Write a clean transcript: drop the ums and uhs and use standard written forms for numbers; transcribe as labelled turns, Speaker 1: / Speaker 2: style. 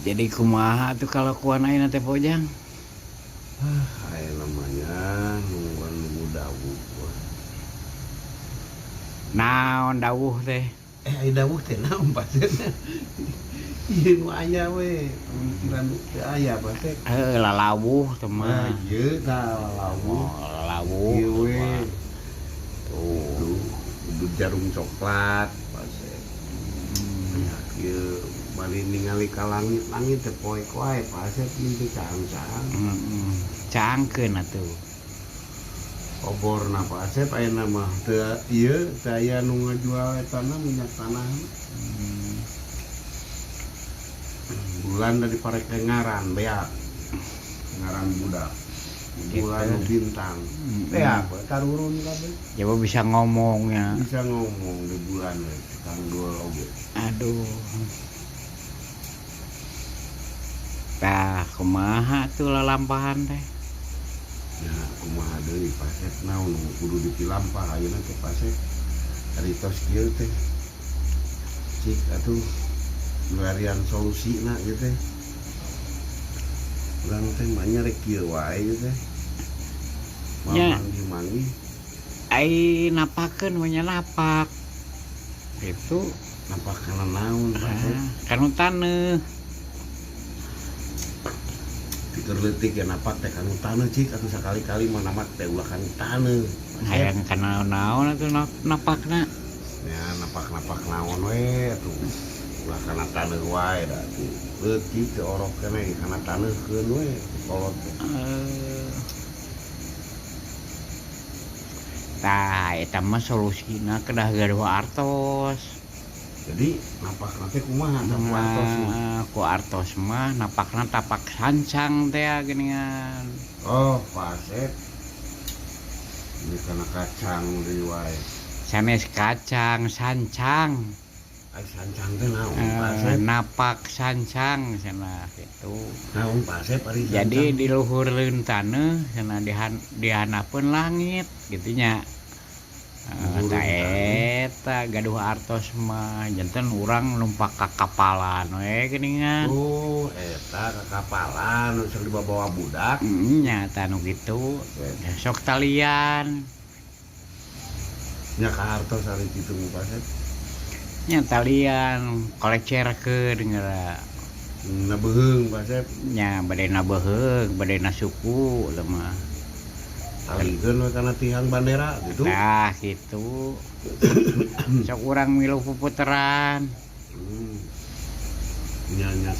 Speaker 1: Jadi kumaha tuh kalau kuanain teh Pojang?
Speaker 2: Aya namanya nungguan nunggu dawuh.
Speaker 1: Naon dawuh teh?
Speaker 2: Aya dawuh teh naon pasena? Ieu nu aya we, pemikiran teu aya pasek.
Speaker 1: Lalawuh teh mah.
Speaker 2: Ieu tah lawuh.
Speaker 1: Oh, lalawuh.
Speaker 2: Ieu we.
Speaker 1: Tuh.
Speaker 2: Kudu jarum coklat pasek. Ya ieu bari ningali ka langit teh poek wae pasek mimpi cang-cang.
Speaker 1: Cangkeun atuh.
Speaker 2: Oborna pasek ayeuna mah teu ieu teh aya nu ngajual tanah minyak tanah. Bulan dari Parekengaran beak. Ngaran budak. Bulan nu bintang. Beak karurun kabeh.
Speaker 1: Coba bisa ngomongnya.
Speaker 2: Bisa ngomong di bulan we kang dua oge.
Speaker 1: Aduh. Tah, kumaha tuh lalampahan teh?
Speaker 2: Ya, kumaha deui pasek naon nu kudu dipilampah ayeuna teh pasek. Aritos kieu teh. Cik atuh larian solusina ieu teh. Urang teh mah nya rek kieu wae ieu teh.
Speaker 1: Ya.
Speaker 2: Manggi-manggi.
Speaker 1: Ai napakeun we nya napak. Itu
Speaker 2: Nampak kana naon pasek.
Speaker 1: kanu taneuh.
Speaker 2: Pikir leutik ya napak teh kanu taneuh cik atuh sakali-kali mah namak teh ulah kanu taneuh.
Speaker 1: Hayang kana naon atuh napakna.
Speaker 2: Ya napak-napak naon we atuh. Ulah kana taneuh wae da atuh. Leutik teh orok keneh kana taneuhkeun we kolot teh.
Speaker 1: Tah, eta mah solusina kedah gaduh artos.
Speaker 2: Jadi napak nanti kumaha sama artos mah.
Speaker 1: Ku artos mah napakna tapak sancang teh geuningan.
Speaker 2: Oh, pasek. Ini kana kacang deui wae.
Speaker 1: Sanes kacang sancang.
Speaker 2: Ai sancang teh naon pasek?
Speaker 1: Napak sancang cenah kitu.
Speaker 2: Naon pasek ari
Speaker 1: Jadi
Speaker 2: sancang?
Speaker 1: di luhurleun taneuh cenah dihanapeun langit kitu nya. Tah eta gaduh artos mah janten urang numpak ka kapalan we geuningan.
Speaker 2: Oh, eta kakapalan nu sok dibawa budak.
Speaker 1: Nya tah nu kitu. Sok talian.
Speaker 2: Nya ka hartos ari kitu mah pasek.
Speaker 1: Nya talian kolecerkeun geura.
Speaker 2: Nabeheung pasek.
Speaker 1: Nya badena beheung, badena suku leuh mah.
Speaker 2: Talikeun we kana tihang bandera gitu.
Speaker 1: Nah, gitu. Sok urang milu puputeran.
Speaker 2: Nya